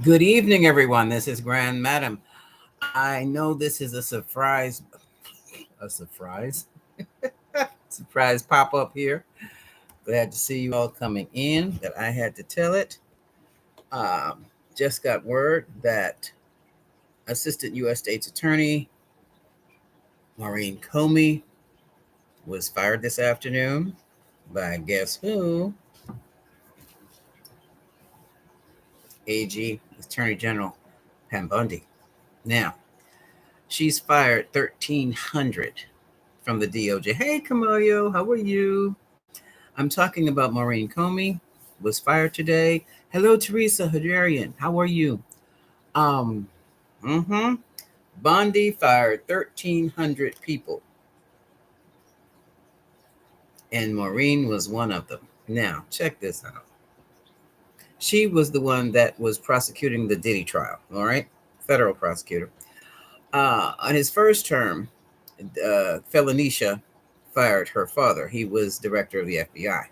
Good evening, everyone. This is Grand Madam. I know this is a surprise pop up here. Glad to see you all coming in. That I had to tell it. Um, just got word that Assistant U.S. State's Attorney Maureen Comey was fired this afternoon by guess who? AG Attorney General Pam Bundy. Now, she's fired 1,300 from the DOJ. Hey, Kamoyo, how are you? I'm talking about Maureen Comey, was fired today. Hello, Teresa Hadarian. How are you? Um, mm-hmm. Bondi fired 1,300 people, and Maureen was one of them. Now, check this out. She was the one that was prosecuting the Diddy trial, all right? Federal prosecutor. On his first term, Felicia fired her father. He was director of the FBI.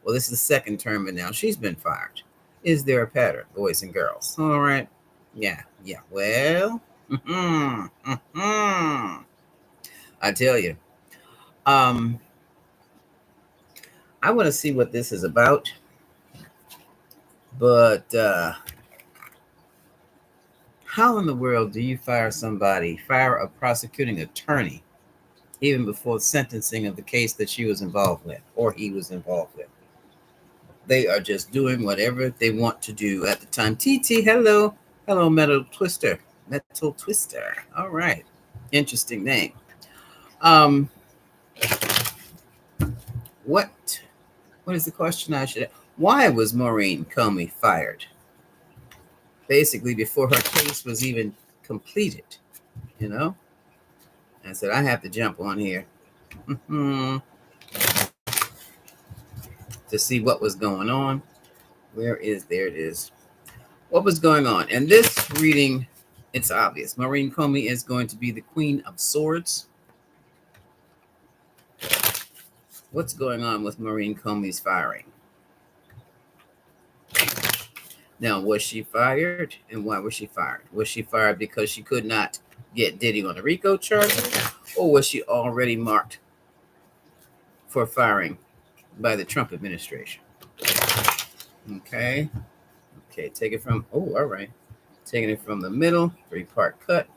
Well, this is the second term, and now she's been fired. Is there a pattern, boys and girls? All right. Yeah. Well, I tell you, I want to see what this is about, but how in the world do you fire a prosecuting attorney, even before the sentencing of the case that she was involved with or he was involved with? They are just doing whatever they want to do at the time. TT, hello. Hello, Metal Twister. All right. Interesting name. What is the question I should ask? Why was Maureen Comey fired? Basically, before her case was even completed, you know? I said, I have to jump on here to see what was going on. There it is. What was going on? And this reading, it's obvious. Maureen Comey is going to be the Queen of Swords. What's going on with Maureen Comey's firing? Now, was she fired? And why was she fired? Was she fired because she could not get Diddy on a RICO charge? Or was she already marked for firing by the Trump administration? Okay, take it from, all right. Taking it from the middle, 3-part cut.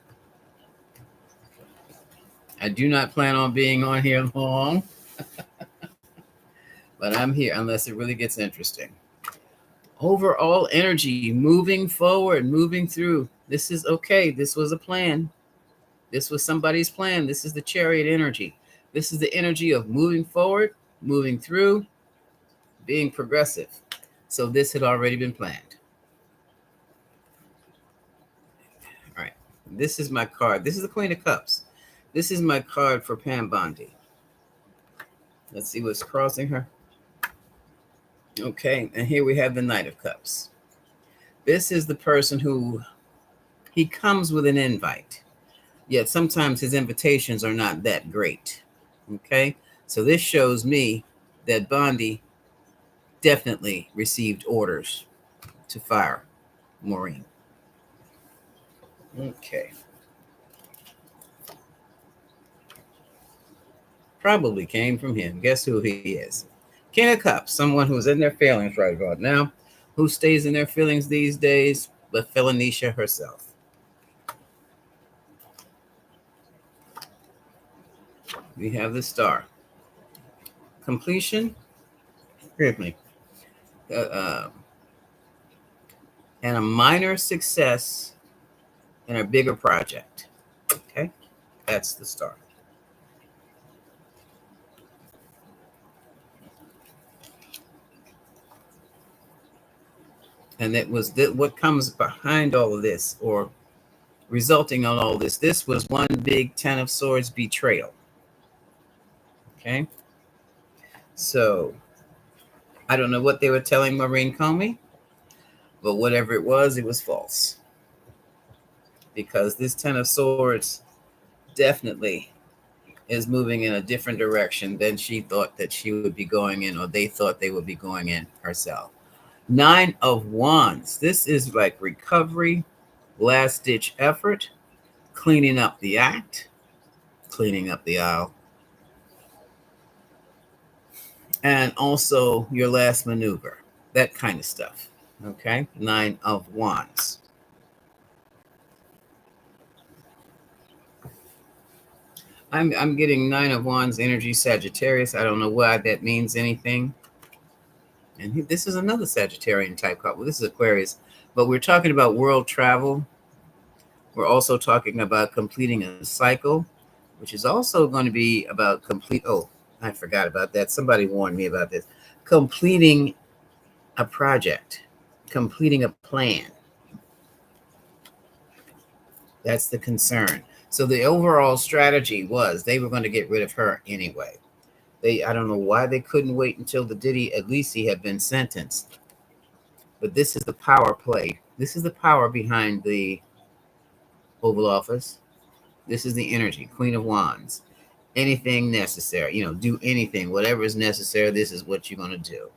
I do not plan on being on here long, but I'm here unless it really gets interesting. Overall energy, moving forward, moving through. This is okay. This was a plan. This was somebody's plan. This is the chariot energy. This is the energy of moving forward, moving through, being progressive. So this had already been planned. All right. This is my card. This is the Queen of Cups. This is my card for Pam Bondi. Let's see what's crossing her. Okay, and here we have the Knight of Cups. This is the person who, he comes with an invite, yet sometimes his invitations are not that great. Okay, so this shows me that Bondi definitely received orders to fire Maureen. Okay. Probably came from him. Guess who he is? King of Cups, someone who's in their feelings right about now. Who stays in their feelings these days but Felicia herself? We have the Star. Completion. Forgive me. And a minor success in a bigger project. Okay? That's the Star. And it was what comes behind all of this, or resulting on all this. This was one big 10 of Swords betrayal. Okay? So, I don't know what they were telling Maureen Comey, but whatever it was false. Because this 10 of Swords definitely is moving in a different direction than she thought that she would be going in, or they thought they would be going in herself. Nine of Wands. This is like recovery, last ditch effort, cleaning up the act, cleaning up the aisle, and also your last maneuver, that kind of stuff. Okay, Nine of Wands. I'm getting Nine of Wands energy, Sagittarius. I don't know why that means anything. And this is another Sagittarian type couple. Well, this is Aquarius, but we're talking about world travel. We're also talking about completing a cycle, which is also going to be about complete. Oh, I forgot about that. Somebody warned me about this. Completing a project, completing a plan. That's the concern. So the overall strategy was they were going to get rid of her anyway. I don't know why they couldn't wait until the Diddy, at least he had been sentenced. But this is the power play. This is the power behind the Oval Office. This is the energy, Queen of Wands. Anything necessary, do anything, whatever is necessary. This is what you're going to do.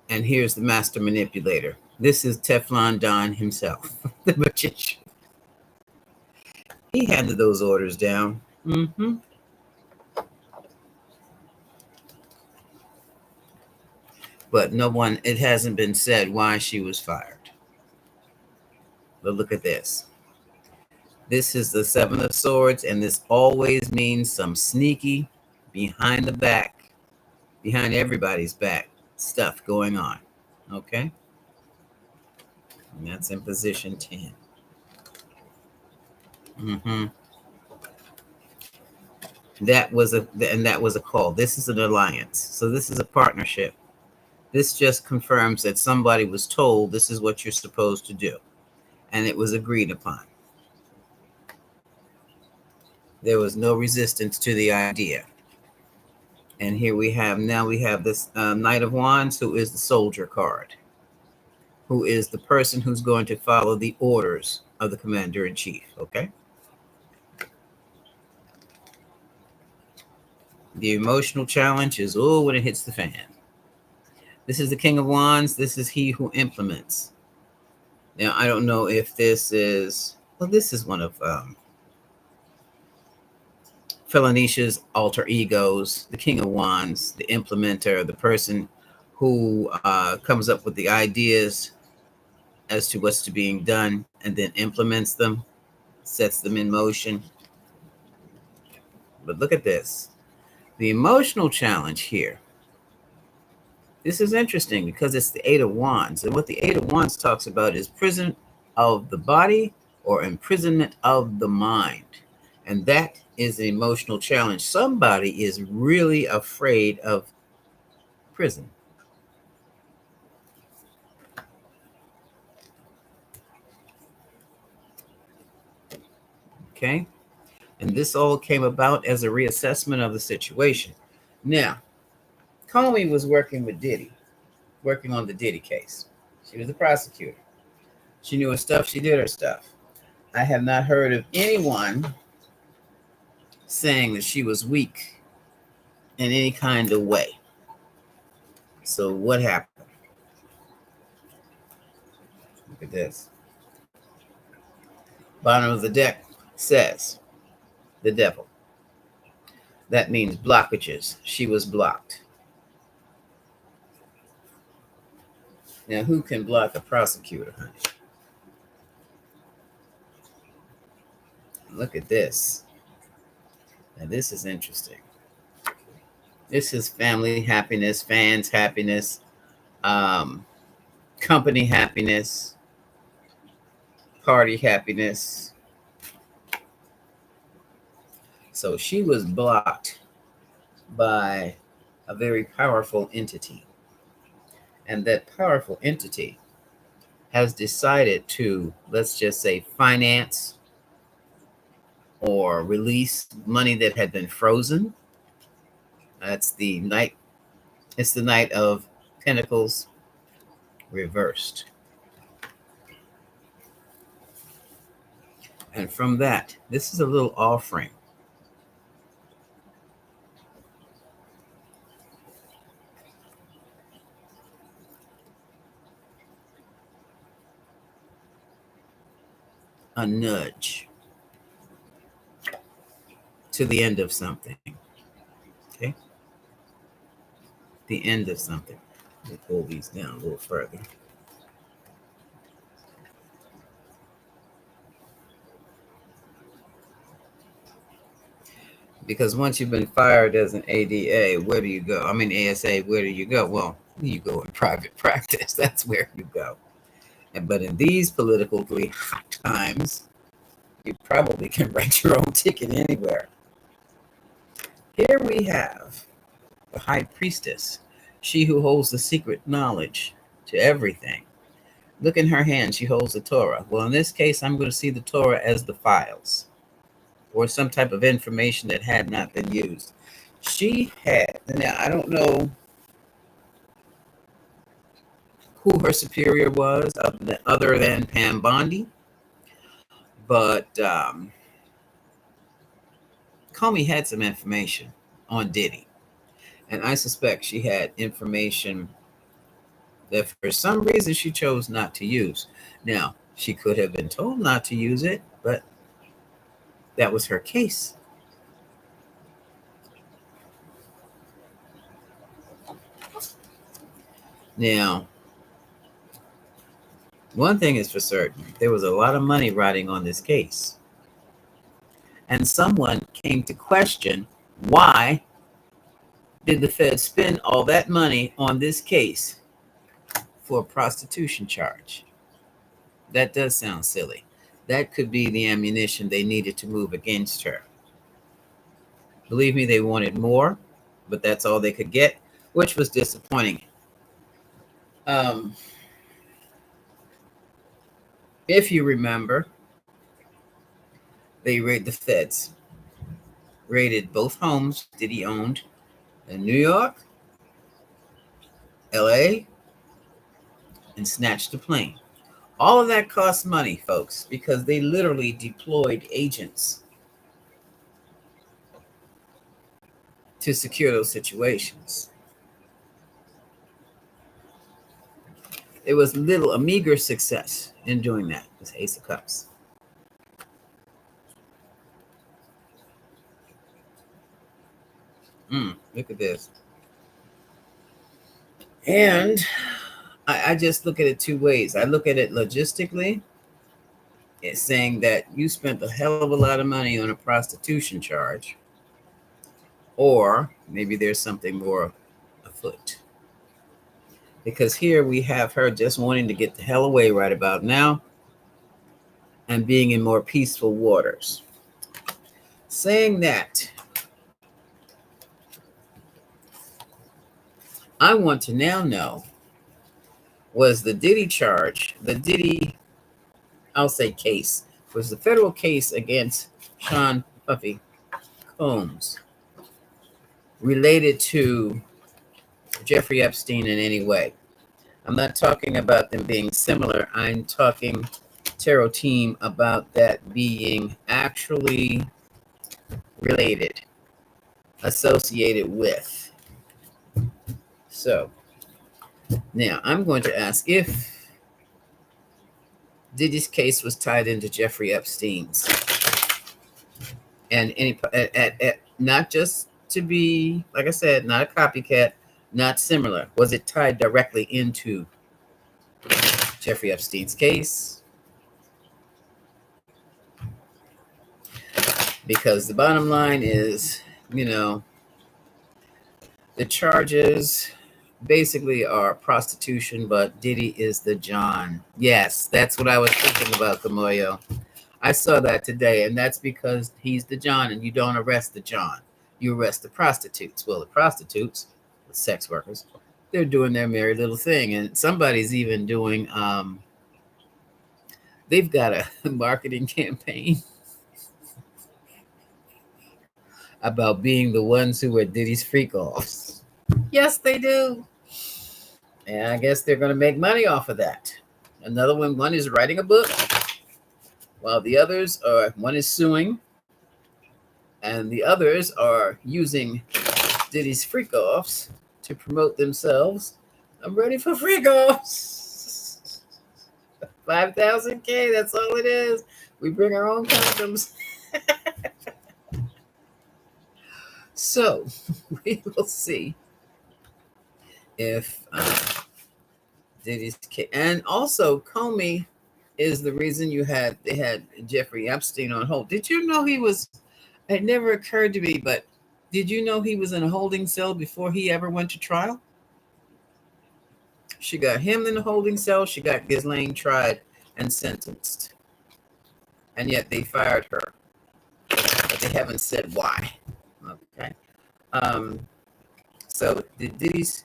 And here's the master manipulator. This is Teflon Don himself, the magician. He handed those orders down. Mm-hmm. But no one, it hasn't been said why she was fired. But look at this. This is the Seven of Swords, and this always means some sneaky, behind the back, behind everybody's back stuff going on. Okay? And that's in position 10. Mm-hmm. That was a call. This is an alliance. So this is a partnership. This just confirms that somebody was told this is what you're supposed to do. And it was agreed upon. There was no resistance to the idea. And here we have this Knight of Wands, who is the soldier card, who is the person who's going to follow the orders of the commander in chief. Okay. The emotional challenge is, when it hits the fan. This is the King of Wands. This is he who implements. Now, I don't know if this is, this is one of Felonicia's alter egos, the King of Wands, the implementer, the person who comes up with the ideas as to what's to being done and then implements them, sets them in motion. But look at this. The emotional challenge here. This is interesting because it's the Eight of Wands. And what the Eight of Wands talks about is prison of the body or imprisonment of the mind. And that is an emotional challenge. Somebody is really afraid of prison. Okay. And this all came about as a reassessment of the situation. Now, Comey was working with Diddy, working on the Diddy case. She was the prosecutor. She knew her stuff. She did her stuff. I have not heard of anyone saying that she was weak in any kind of way. So what happened? Look at this. Bottom of the deck says the devil. That means blockages. She was blocked. Now, who can block a prosecutor, honey? Look at this. Now, this is interesting. This is family happiness, fans happiness, company happiness, party happiness. So she was blocked by a very powerful entity. And that powerful entity has decided to, let's just say, finance or release money that had been frozen. That's the Knight. It's the Knight of Pentacles reversed. And from that, this is a little offering. a nudge to the end of something. Okay? The end of something. Let me pull these down a little further. Because once you've been fired as an ADA, where do you go? I mean, ASA, where do you go? Well, you go in private practice. That's where you go. But in these politically hot times, you probably can write your own ticket anywhere. Here we have the high priestess, she who holds the secret knowledge to everything. Look in her hand, she holds the Torah. Well, in this case, I'm going to see the Torah as the files or some type of information that had not been used. She had, now I don't know who her superior was other than Pam Bondi, but Comey had some information on Diddy. And I suspect she had information that for some reason she chose not to use. Now, she could have been told not to use it, but that was her case. Now, one thing is for certain, there was a lot of money riding on this case. And someone came to question, why did the Fed spend all that money on this case for a prostitution charge? That does sound silly. That could be the ammunition they needed to move against her. Believe me, they wanted more, but that's all they could get, which was disappointing. If you remember, the feds raided both homes Diddy owned in New York, LA, and snatched the plane. All of that costs money, folks, because they literally deployed agents to secure those situations. It was a meager success in doing that. It's Ace of Cups. Look at this. And I just look at it two ways. I look at it logistically. It's saying that you spent a hell of a lot of money on a prostitution charge, or maybe there's something more afoot. Because here we have her just wanting to get the hell away right about now and being in more peaceful waters. Saying that, I want to now know, was the Diddy charge, the Diddy, I'll say case, was the federal case against Sean Puffy Combs related to Jeffrey Epstein in any way? I'm not talking about them being similar. I'm talking, Tarot team, about that being actually related, associated with. So now I'm going to ask if Diddy's case was tied into Jeffrey Epstein's, and any not just to be, like I said, not a copycat, not similar. Was it tied directly into Jeffrey Epstein's case? Because the bottom line is, the charges basically are prostitution, but Diddy is the John. Yes, that's what I was thinking about, Kamoyo. I saw that today, and that's because he's the John, and you don't arrest the John. You arrest the prostitutes. Well, the prostitutes, the sex workers, they're doing their merry little thing, and somebody's even doing, they've got a marketing campaign about being the ones who are Diddy's freak-offs. Yes, they do. And I guess they're going to make money off of that. Another one is writing a book, while the others are, one is suing, and the others are using Diddy's freak-offs to promote themselves. I'm ready for freak-offs. 5,000K, that's all it is. We bring our own condoms. So we will see if Diddy's kid, and also Comey is the reason they had Jeffrey Epstein on hold. Did you know he was? It never occurred to me, but did you know he was in a holding cell before he ever went to trial? She got him in the holding cell. She got Ghislaine tried and sentenced, and yet they fired her, but they haven't said why. Okay. So did Diddy's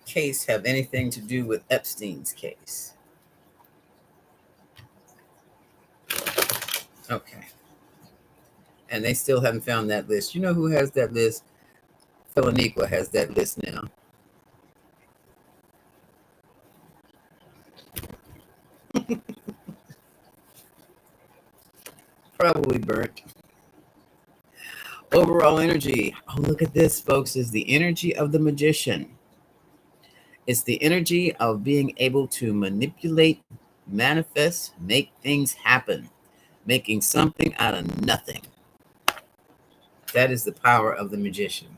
case have anything to do with Epstein's case? Okay. And they still haven't found that list. You know who has that list? Philoniqua has that list now. Probably burnt. Overall energy. Oh, look at this, folks. Is the energy of the magician. It's the energy of being able to manipulate, manifest, make things happen, making something out of nothing. That is the power of the magician.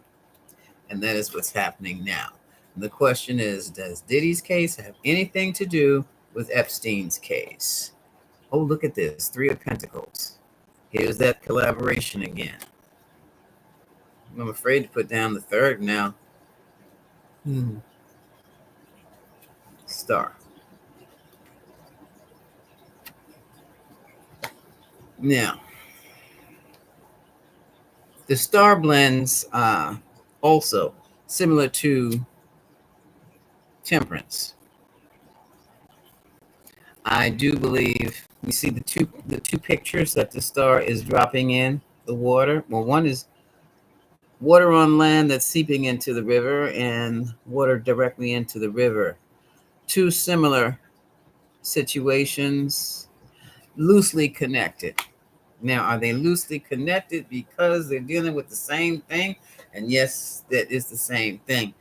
And that is what's happening now. And the question is, does Diddy's case have anything to do with Epstein's case? Oh, look at this. 3 of Pentacles. Here's that collaboration again. I'm afraid to put down the 3rd now. Star. Now, the star blends also similar to Temperance. I do believe you see the two pictures that the star is dropping in the water. Well, one is water on land that's seeping into the river and water directly into the river. 2 similar situations, loosely connected. Now, are they loosely connected because they're dealing with the same thing? And yes, that is the same thing.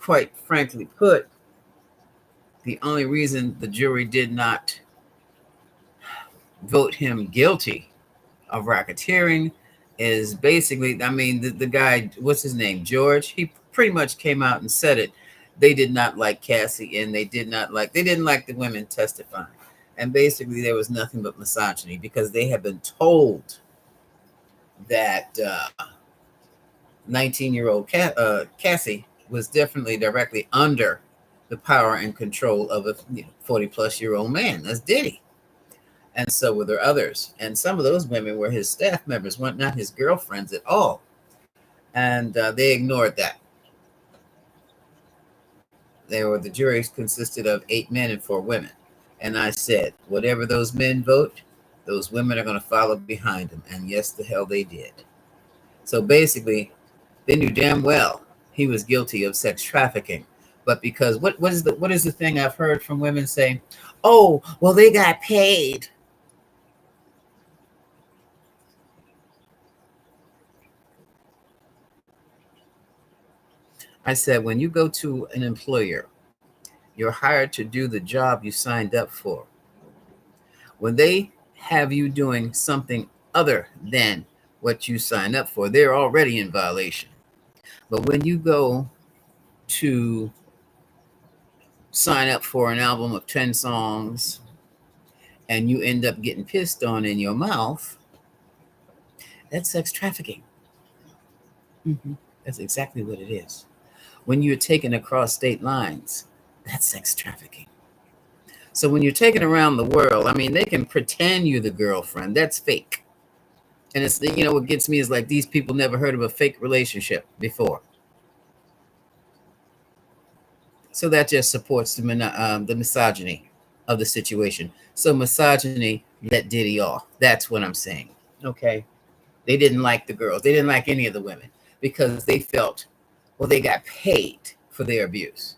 Quite frankly put, the only reason the jury did not vote him guilty of racketeering is basically, I mean, the guy, what's his name, George, he pretty much came out and said it. They did not like Cassie, and they didn't like the women testifying. And basically there was nothing but misogyny because they had been told that 19-year-old Cassie was definitely directly under the power and control of a 40-plus-year-old man. That's Diddy. And so were there others. And some of those women were his staff members, weren't not his girlfriends at all. And they ignored that. The jury consisted of 8 men and 4 women. And I said, whatever those men vote, those women are going to follow behind them. And yes, the hell they did. So basically, they knew damn well he was guilty of sex trafficking. But because what is the thing I've heard from women say? Oh, well, they got paid. I said, when you go to an employer, you're hired to do the job you signed up for. When they have you doing something other than what you signed up for, they're already in violation. But when you go to sign up for an album of 10 songs and you end up getting pissed on in your mouth, that's sex trafficking. That's exactly what it is. When you're taken across state lines, that's sex trafficking. So when you're taken around the world, I mean, they can pretend you're the girlfriend. That's fake. And it's, what gets me is like these people never heard of a fake relationship before. So that just supports the misogyny of the situation. So misogyny let Diddy off. That's what I'm saying. Okay. They didn't like the girls. They didn't like any of the women because they felt, well, they got paid for their abuse.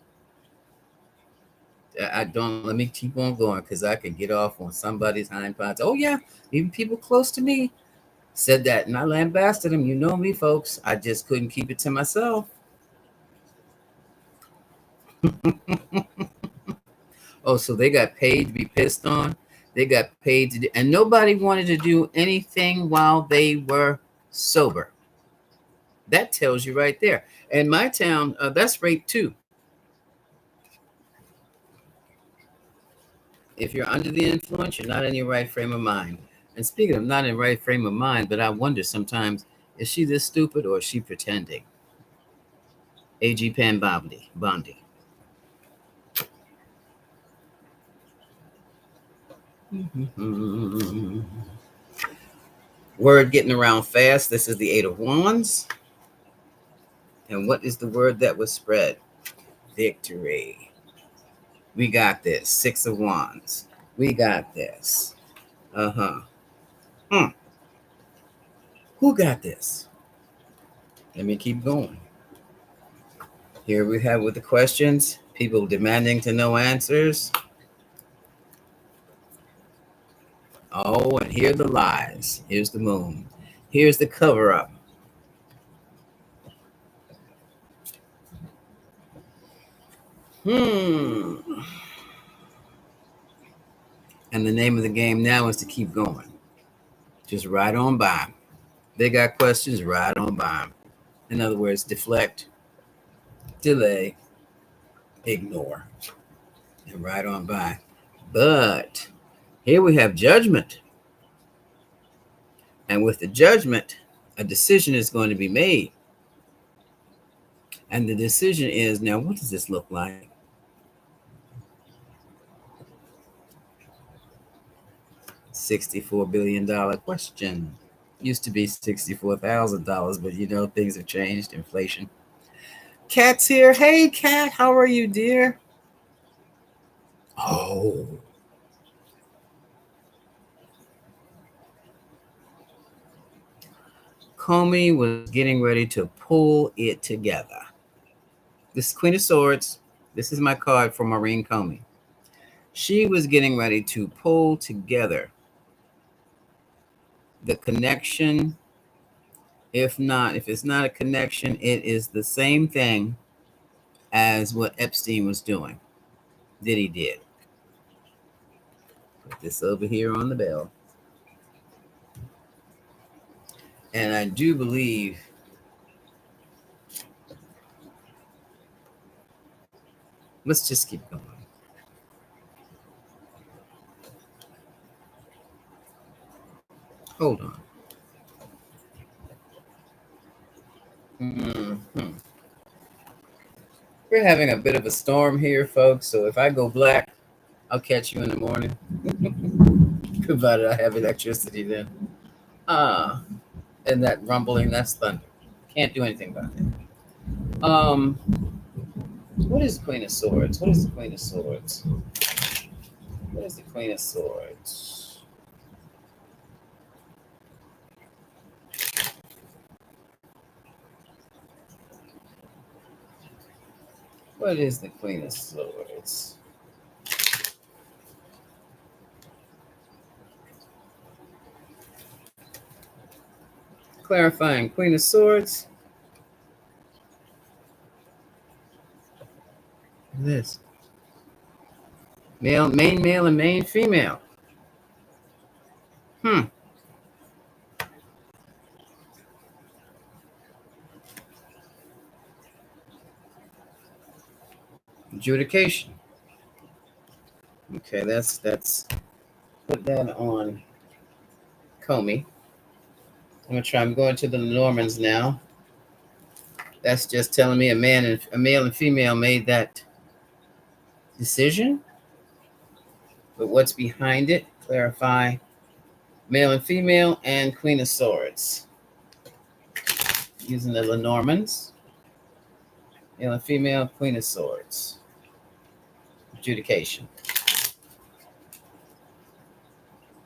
Let me keep on going because I can get off on somebody's hind parts. Oh, yeah. Even people close to me said that. And I lambasted them. You know me, folks. I just couldn't keep it to myself. Oh, so they got paid to be pissed on? They got paid to do, and nobody wanted to do anything while they were sober. That tells you right there. In my town, that's rape too. If you're under the influence, you're not in your right frame of mind. And speaking of not in the right frame of mind, but I wonder sometimes, is she this stupid or is she pretending? A.G. Pan Bondi. Word getting around fast. This is the Eight of Wands. And what is the word that was spread? Victory. We got this. Six of Wands. We got this. Hmm. Who got this? Let me keep going. Here we have with the questions. People demanding to know answers. Oh, and here are the lies. Here's the moon. Here's the cover up. And the name of the game now is to keep going. Just ride on by. They got questions, ride on by. In other words, deflect, delay, ignore, and ride on by. But here we have judgment. And with the judgment, a decision is going to be made. And the decision is, now, what does this look like? $64 billion question. Used to be $64,000, but you know, things have changed, inflation. Kat's here. Hey, Kat, how are you, dear? Oh. Comey was getting ready to pull it together. This is Queen of Swords. This is my card for Maureen Comey. She was getting ready to pull together the connection. If it's not a connection, it is the same thing as what Epstein was doing. Diddy did. Put this over here on the bell. And I do believe let's just keep going. Hold on. We're having a bit of a storm here, folks. So if I go black, I'll catch you in the morning. Provided I have electricity then. And that rumbling, that's thunder. Can't do anything about it. What is the Queen of Swords? What is the Queen of Swords? What is the Queen of Swords? What is the Queen of Swords? Clarifying Queen of Swords. This. Main male, and main female. Adjudication. Okay, that's put that on Comey. I'm going to the Normans now. That's just telling me a male and female made that decision. But what's behind it? Clarify. Male and female and Queen of Swords. Using the Lenormands. Male and female, Queen of Swords. Adjudication.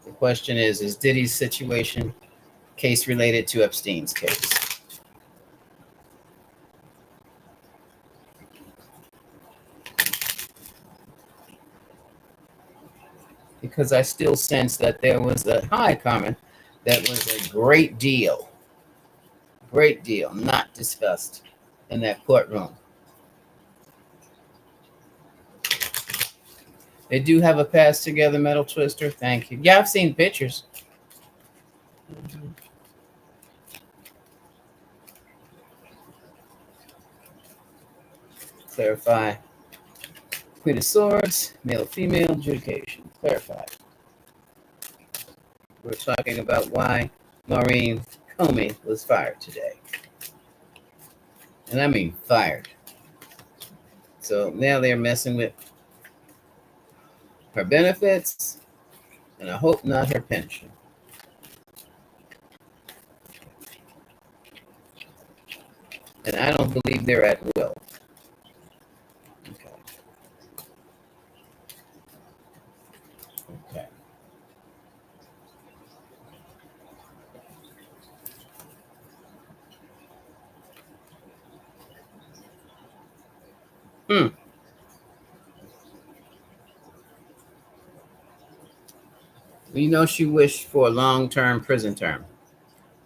The question is Diddy's situation case related to Epstein's case? Because I still sense that there was a comment that was a great deal not discussed in that courtroom. They do have a past together, Metal Twister. Thank you. Yeah, I've seen pictures. Clarify. Queen of Swords, male, female, adjudication. Clarify. We're talking about why Maureen Comey was fired today. And I mean fired. So now they're messing with her benefits, and I hope not her pension. And I don't believe they're at will. Okay. Okay. Hmm. You know, she wished for a long-term prison term.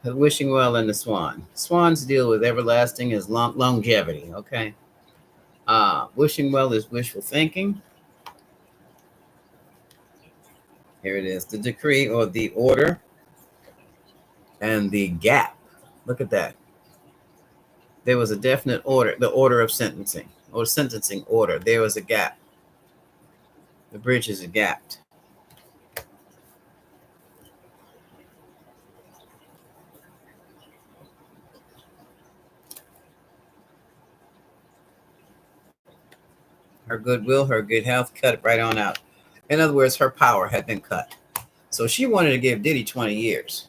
Wishing well in the swan. Swans deal with everlasting as longevity. Okay. Wishing well is wishful thinking. Here it is. The decree or the order and the gap. Look at that. There was a definite order, the order of sentencing or sentencing order. There was a gap. The bridge is gapped. Her goodwill, her good health, cut it right on out. In other words, her power had been cut. So she wanted to give Diddy 20 years.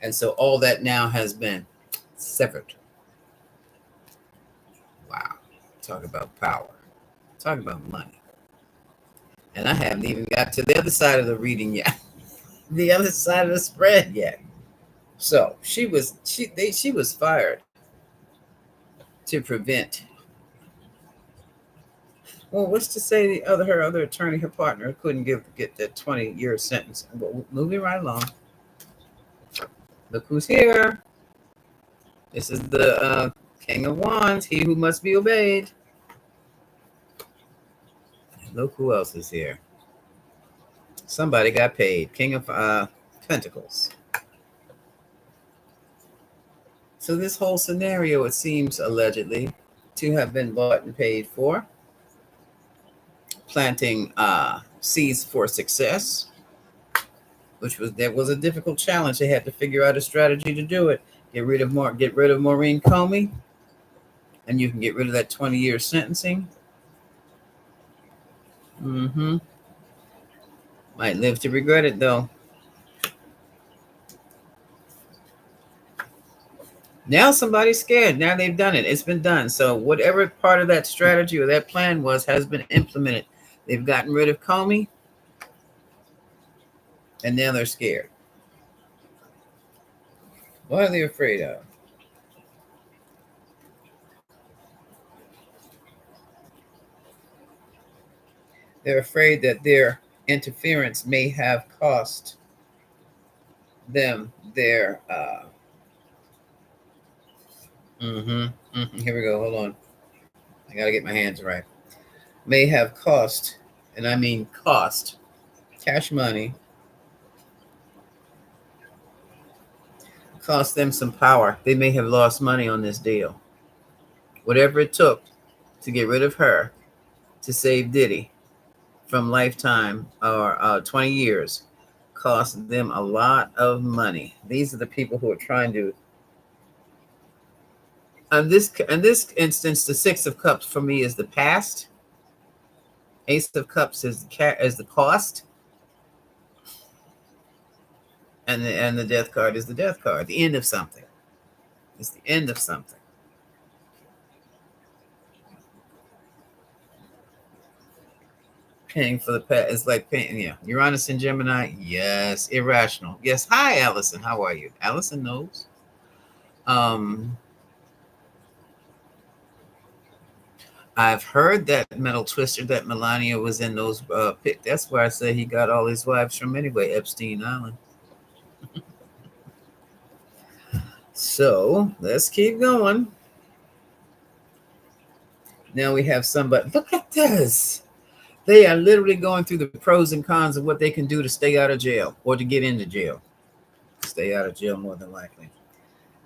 And so all that now has been severed. Wow. Talk about power. Talk about money. And I haven't even got to the other side of the reading yet. The other side of the spread yet. So she was fired to prevent. Well, what's to say her other attorney, her partner, couldn't get that 20-year sentence? Well, moving right along. Look who's here. This is the King of Wands, he who must be obeyed. Look who else is here. Somebody got paid. King of Pentacles. So this whole scenario, it seems allegedly to have been bought and paid for. Planting seeds for success, which was a difficult challenge. They had to figure out a strategy to do it. Get rid of Maureen Comey, and you can get rid of that 20-year sentencing. Mm-hmm. Might live to regret it though. Now somebody's scared. Now they've done it. It's been done. So whatever part of that strategy or that plan was has been implemented. They've gotten rid of Comey, and now they're scared. What are they afraid of? They're afraid that their interference may have cost them their. Here we go. Hold on. I got to get my hands right. May have cost, and I mean cost, cash money, cost them some power. They may have lost money on this deal. Whatever it took to get rid of her, to save Diddy from lifetime or 20 years, cost them a lot of money. These are the people who are trying to. In this instance, the Six of Cups for me is the past. Ace of Cups is the cost, and the Death card is the Death card. The end of something. It's the end of something. Paying for the past is like paying. Yeah, Uranus and Gemini. Yes, irrational. Yes. Hi, Allison. How are you? Allison knows. I've heard that Metal Twister that Melania was in those pit. That's where I say he got all his wives from anyway, Epstein Island. So let's keep going. Now we have somebody. Look at this. They are literally going through the pros and cons of what they can do to stay out of jail or to get into jail. Stay out of jail more than likely.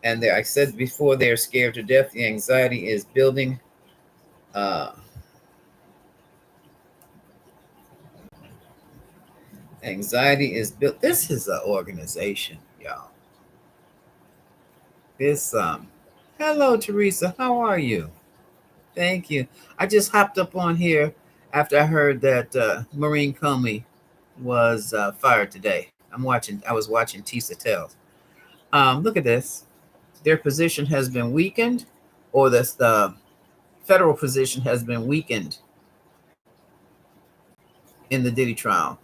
And I said before, they're scared to death. The anxiety is building. Uh, anxiety is built. This is an organization, y'all. This Hello, Teresa. How are you? Thank you. I just hopped up on here after I heard that Maureen Comey was fired today. I was watching Tisa Tells. Look at this. Their position has been weakened, or the federal position has been weakened in the Diddy trial.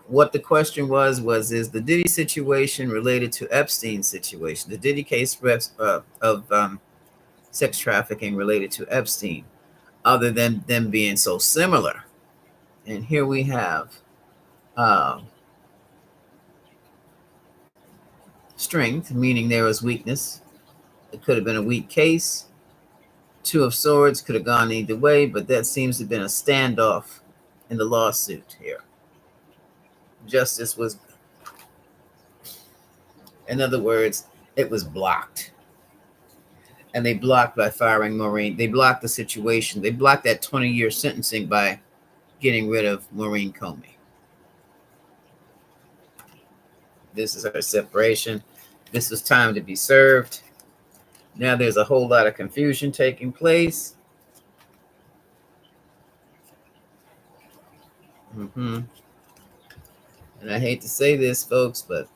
What the question was is the Diddy situation related to Epstein's situation? The Diddy case of sex trafficking related to Epstein, other than them being so similar. And here we have strength, meaning there was weakness. It could have been a weak case. Two of Swords could have gone either way, but that seems to have been a standoff in the lawsuit here. Justice was, in other words, it was blocked. And they blocked by firing Maureen. They blocked the situation. They blocked that 20-year sentencing by getting rid of Maureen Comey. This is her separation. This was time to be served. Now there's a whole lot of confusion taking place. And I hate to say this, folks, but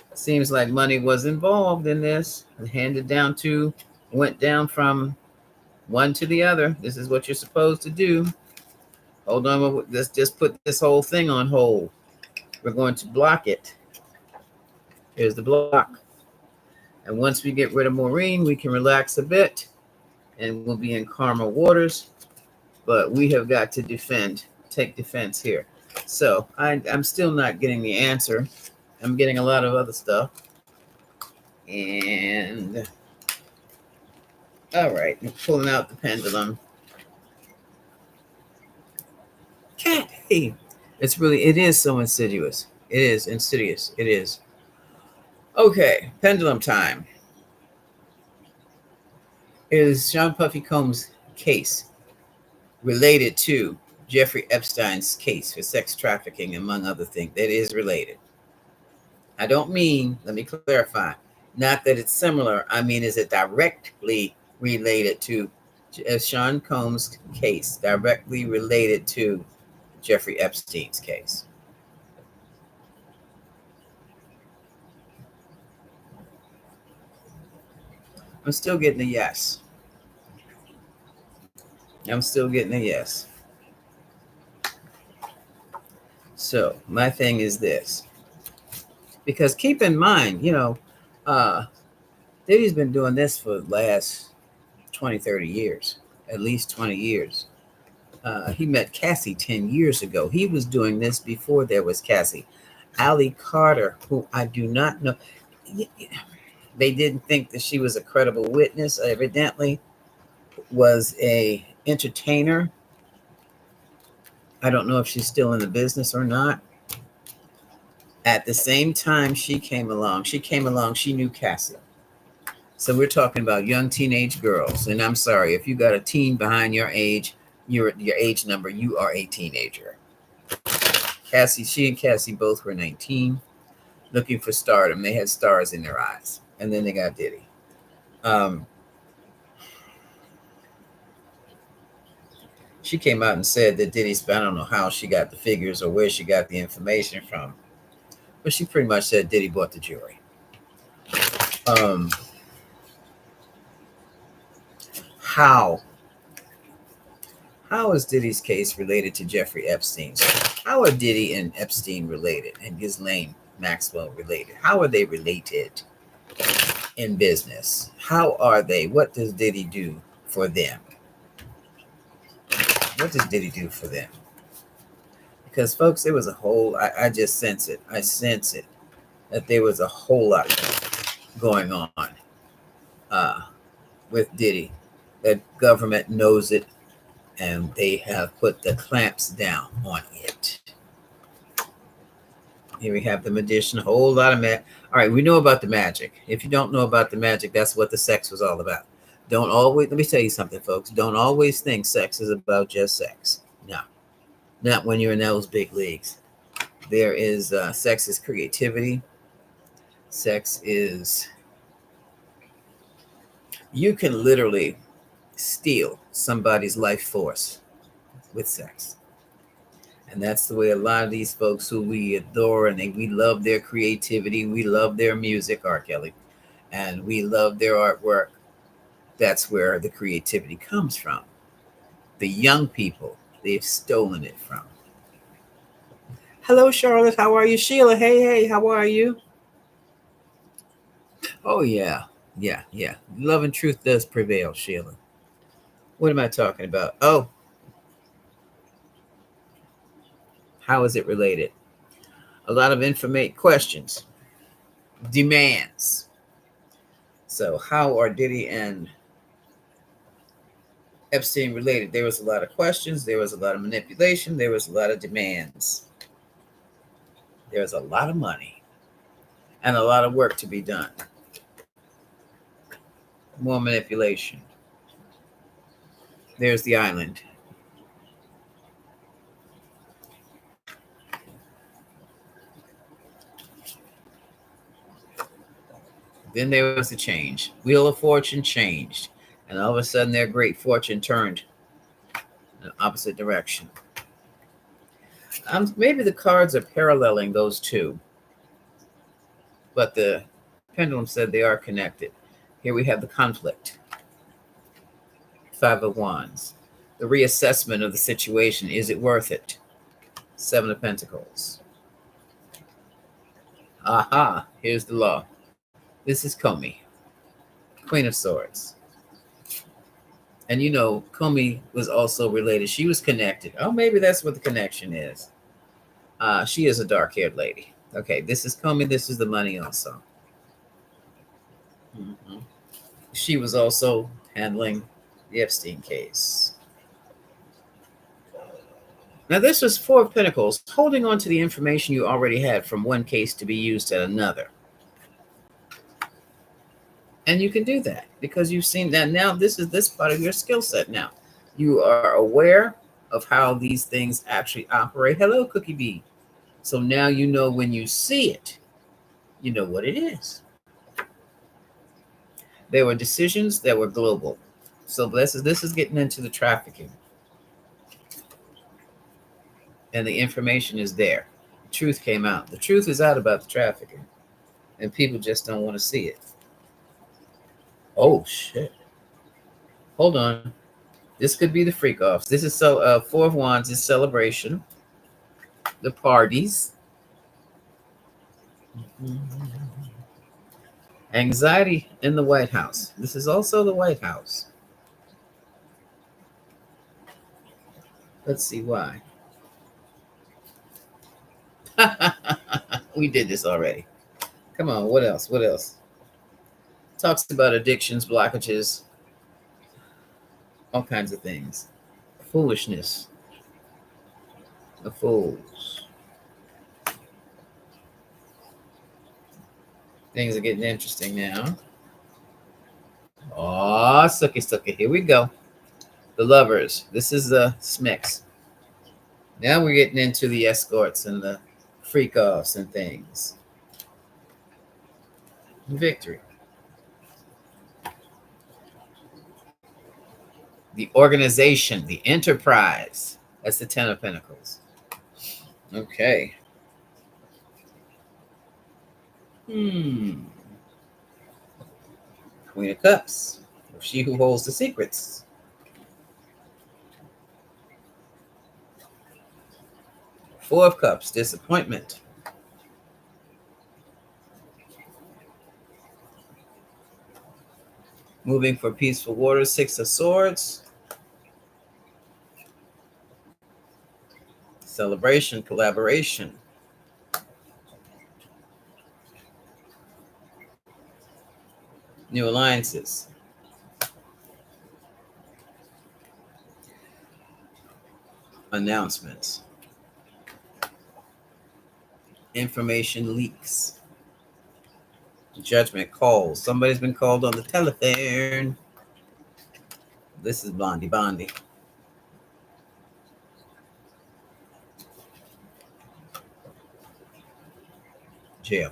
it seems like money was involved in this. Went down from one to the other. This is what you're supposed to do. Hold on, let's just put this whole thing on hold. We're going to block it. Here's the block. And once we get rid of Maureen, we can relax a bit and we'll be in calmer waters. But we have got to take defense here. So I'm still not getting the answer. I'm getting a lot of other stuff. And all right, I'm pulling out the pendulum. Hey, it is so insidious. It is insidious. It is. Okay, pendulum time. Is Sean Puffy Combs' case related to Jeffrey Epstein's case for sex trafficking, among other things? That is related. I don't mean, let me clarify, not that it's similar. I mean, is it directly related to Sean Combs' case, directly related to Jeffrey Epstein's case? I'm still getting a yes. So my thing is this, because keep in mind, Diddy's been doing this for the last 20, 30 years, at least 20 years. He met Cassie 10 years ago. He was doing this before there was Cassie. Allie Carter, who I do not know. They didn't think that she was a credible witness. Evidently was a entertainer. I don't know if she's still in the business or not. At the same time she came along, she knew Cassie. So we're talking about young teenage girls. And I'm sorry, if you got a teen behind your age, your age number, you are a teenager. She and Cassie both were 19, looking for stardom. They had stars in their eyes. And then they got Diddy. She came out and said that Diddy's, I don't know how she got the figures or where she got the information from, but she pretty much said Diddy bought the jewelry. How is Diddy's case related to Jeffrey Epstein's? How are Diddy and Epstein related, and Ghislaine Maxwell related? How are they related in business? How are they? What does Diddy do for them? What does Diddy do for them? Because, folks, there was a whole, I just sense it. I sense it, that there was a whole lot going on with Diddy The government knows it, and they have put the clamps down on it. Here we have the magician, a whole lot of magic. All right, we know about the magic. If you don't know about the magic, that's what the sex was all about. Don't always, let me tell you something, folks. Don't always think sex is about just sex. No, not when you're in those big leagues. There is, sex is creativity. Sex is, you can literally steal somebody's life force with sex. And that's the way a lot of these folks who we adore and we love their creativity, we love their music, R. Kelly, and we love their artwork. That's where the creativity comes from. The young people, they've stolen it from. Hello, Charlotte. How are you? Sheila. Hey, hey, how are you? Oh, yeah. Yeah, yeah. Love and truth does prevail, Sheila. What am I talking about? Oh, how is it related? A lot of information questions, demands. So, how are Diddy and Epstein related? There was a lot of questions, there was a lot of manipulation, there was a lot of demands. There was a lot of money and a lot of work to be done. More manipulation. There's the island. Then there was the change. Wheel of Fortune changed. And all of a sudden, their great fortune turned in the opposite direction. Maybe the cards are paralleling those two, but the pendulum said they are connected. Here we have the conflict. Five of Wands. The reassessment of the situation. Is it worth it? Seven of Pentacles. Aha, here's the law. This is Comey, Queen of Swords. And you know, Comey was also related. She was connected. Oh, maybe that's what the connection is. She is a dark-haired lady. Okay, this is Comey. This is the money also. Mm-hmm. She was also handling the Epstein case. Now, this was Four of Pentacles, holding on to the information you already had from one case to be used at another. And you can do that because you've seen that now. This is this part of your skill set now. You are aware of how these things actually operate. Hello, Cookie Bee. So now you know when you see it, you know what it is. There were decisions that were global. So this is getting into the trafficking. And the information is there. The truth came out. The truth is out about the trafficking. And people just don't want to see it. Oh, shit. Hold on. This could be the freak offs. This is Four of Wands is celebration. The parties. Anxiety in the White House. This is also the White House. Let's see why. We did this already. Come on, what else? What else? Talks about addictions, blockages, all kinds of things. Foolishness. The fools. Things are getting interesting now. Oh, sucky. Here we go. The lovers. This is the Smicks. Now we're getting into the escorts and the freak offs and things. Victory. The organization, the enterprise. That's the Ten of Pentacles. Okay. Queen of Cups. She who holds the secrets. Four of Cups. Disappointment. Moving for peaceful waters. Six of Swords. Celebration, collaboration. New alliances. announcements, information leaks, judgment calls. Somebody's been called on the telephone. This is Bondi. Jail.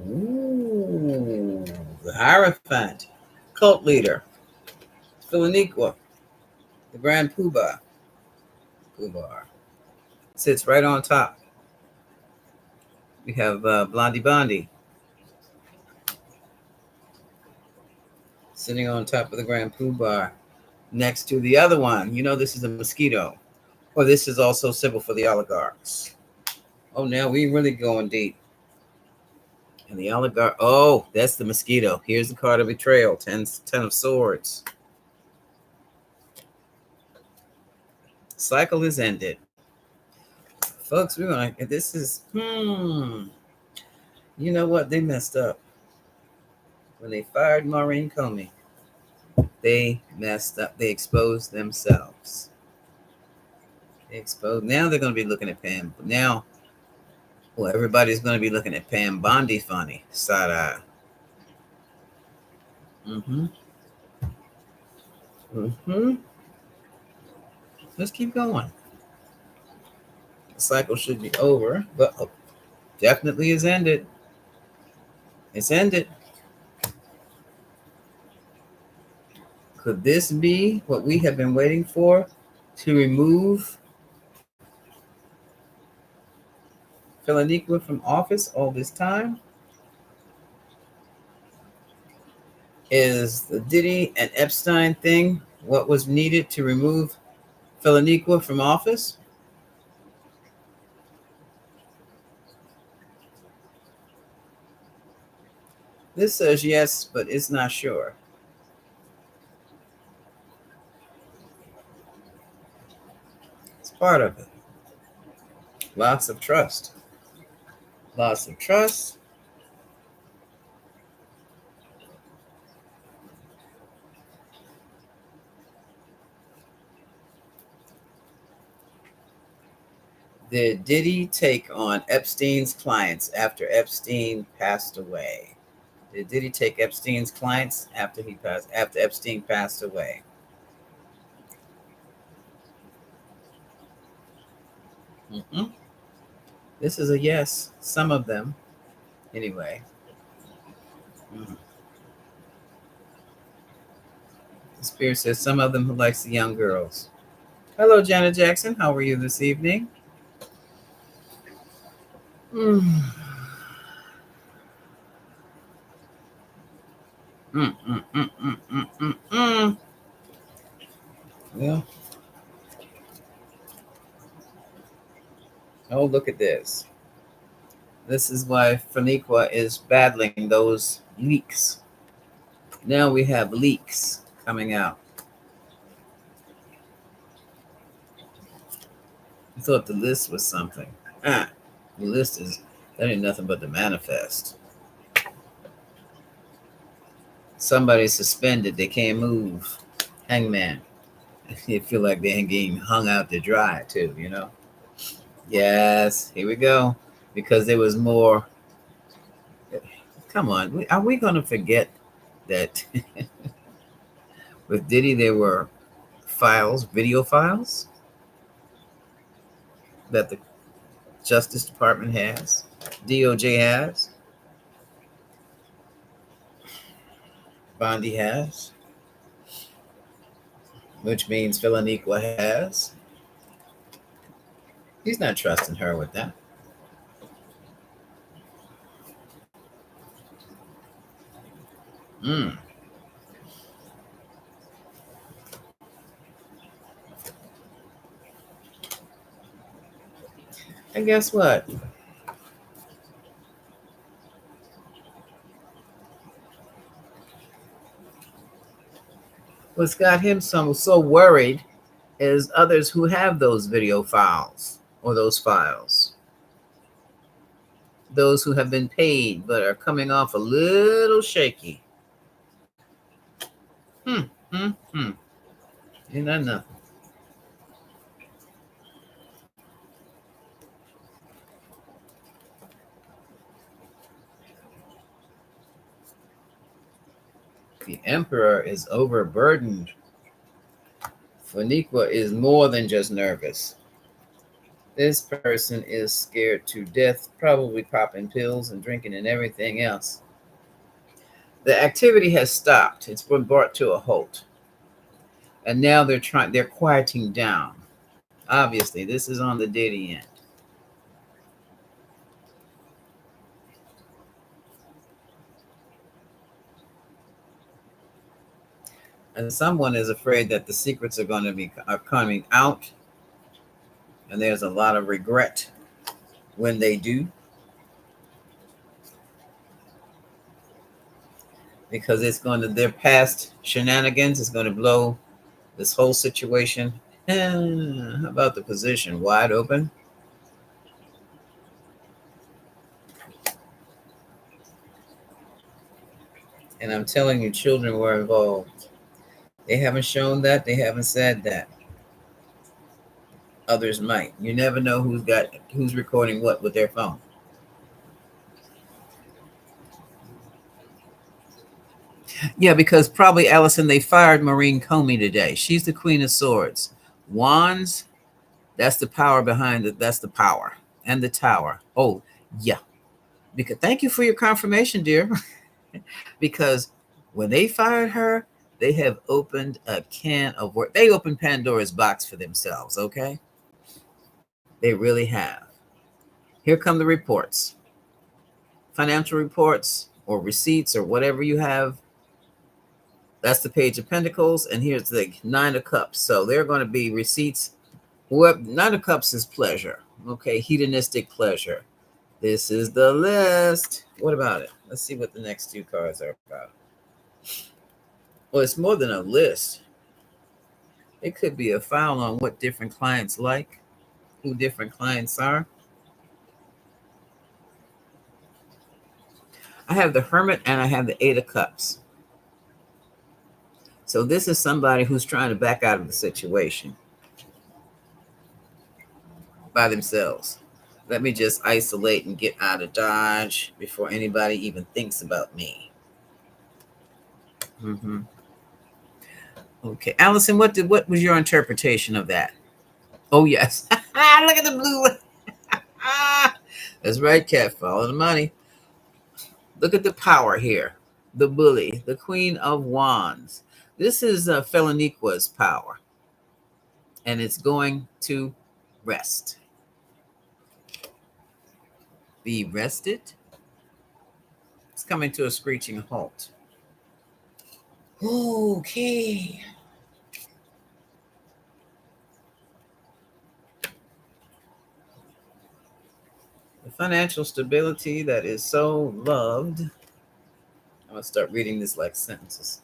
Ooh, the Hierophant, cult leader, Philaniqua, the Grand Poobah, sits right on top. We have Blondie Bondi sitting on top of the Grand Poobah next to the other one. You know, this is a mosquito, or this is also symbol for the oligarchs. Oh, now we really going deep. And the oligarch, oh, that's the mosquito. Here's the card of betrayal, ten of swords. Cycle is ended. Folks, we're going to, this is, you know what? They messed up. When they fired Maureen Comey, they messed up. They exposed themselves. Now they're going to be looking at Pam. Now, well, everybody's going to be looking at Pam Bondi funny, side eye. Let's keep going. The cycle should be over, but definitely is ended. It's ended. Could this be what we have been waiting for to remove Philaniqua from office all this time? Is the Diddy and Epstein thing what was needed to remove Philaniqua from office? This says yes, but it's not sure. It's part of it. Lots of trust. Lots of trust. Did Diddy take on Epstein's clients after Epstein passed away? Did Diddy take Epstein's clients after Epstein passed away? This is a yes. Some of them, anyway. The spirit says some of them who likes the young girls. Hello, Janet Jackson. How are you this evening? Mm. Well, oh, look at this. This is why Faniqua is battling those leaks. Now we have leaks coming out. I thought the list was something. The list is, that ain't nothing but the manifest. Somebody suspended, they can't move. Hangman. You feel like they ain't getting hung out to dry, too, you know? Yes, here we go. Because there was more. Come on, are we going to forget that with Diddy there were files, video files that the Justice Department has, DOJ has, Bondi has, which means Philaniqua has. He's not trusting her with that. And guess what? What's got him so worried is others who have those video files or those files, those who have been paid but are coming off a little shaky. Hmm, hmm. Ain't that nothing? The emperor is overburdened. Faniqua is more than just nervous. This person is scared to death, probably popping pills and drinking and everything else. The activity has stopped. It's been brought to a halt. And now they're quieting down. Obviously, this is on the Diddy end. And someone is afraid that the secrets are coming out, and there's a lot of regret when they do, because their past shenanigans is going to blow this whole situation. How about the position wide open? And I'm telling you, children were involved. They haven't shown that. They haven't said that. Others might. You never know who's recording what with their phone. Yeah, because probably, Allison, they fired Maureen Comey today. She's the Queen of Swords. Wands, that's the power behind it. That's the power. And the Tower. Oh, yeah. Because thank you for your confirmation, dear. Because when they fired her, they have opened a can of work. They opened Pandora's box for themselves, okay? They really have. Here come the reports. Financial reports or receipts or whatever you have. That's the Page of Pentacles, and here's the Nine of Cups. So there are going to be receipts. Nine of Cups is pleasure, okay? Hedonistic pleasure. This is the list. What about it? Let's see what the next two cards are about. Well, it's more than a list. It could be a file on what different clients like, who different clients are. I have the Hermit and I have the Eight of Cups. So this is somebody who's trying to back out of the situation by themselves. Let me just isolate and get out of Dodge before anybody even thinks about me. Mm-hmm. Okay, Allison, what was your interpretation of that? Oh yes, look at the blue. That's right, Cat. Follow the money. Look at the power here. The bully, the Queen of Wands. This is Feloniqua's power, and it's going to rest. Be rested. It's coming to a screeching halt. Okay. The financial stability that is so loved. I'm going to start reading this like sentences.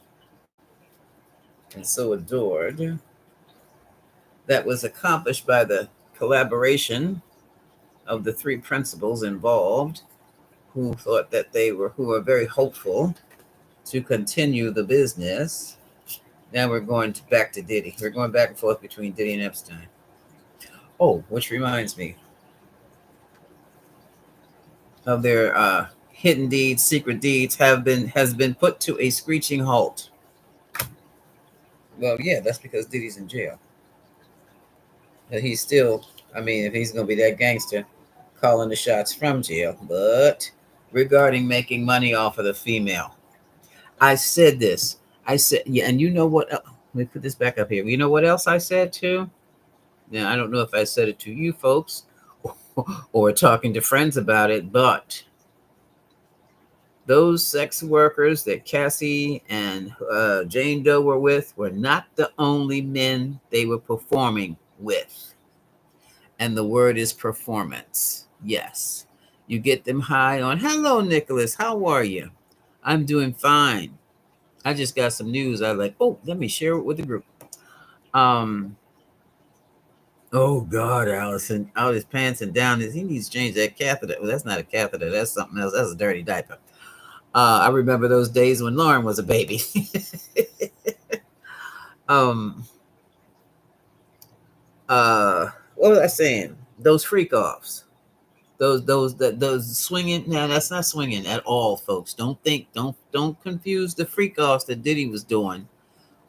And so adored. That was accomplished by the collaboration of the three principals involved, who are very hopeful to continue the business. Now we're going back to Diddy. We're going back and forth between Diddy and Epstein. Oh, which reminds me of their hidden deeds, secret deeds has been put to a screeching halt. Well, yeah, that's because Diddy's in jail. And he's still, if he's going to be that gangster, calling the shots from jail. But regarding making money off of the female, I said this. I said, yeah, and you know what? Let me put this back up here. You know what else I said too? Now, I don't know if I said it to you folks or talking to friends about it, but those sex workers that Cassie and Jane Doe were with were not the only men they were performing with. And the word is performance. Yes. You get them high on, hello, Nicholas. How are you? I'm doing fine. I just got some news. I was like, oh, let me share it with the group. Um, oh God, Allison, out his pants and down his. He needs to change that catheter. Well, that's not a catheter. That's something else. That's a dirty diaper. I remember those days when Lauren was a baby. um, what was I saying? Those freak offs. Those swinging. Now that's not swinging at all, folks. Don't confuse the freak offs that Diddy was doing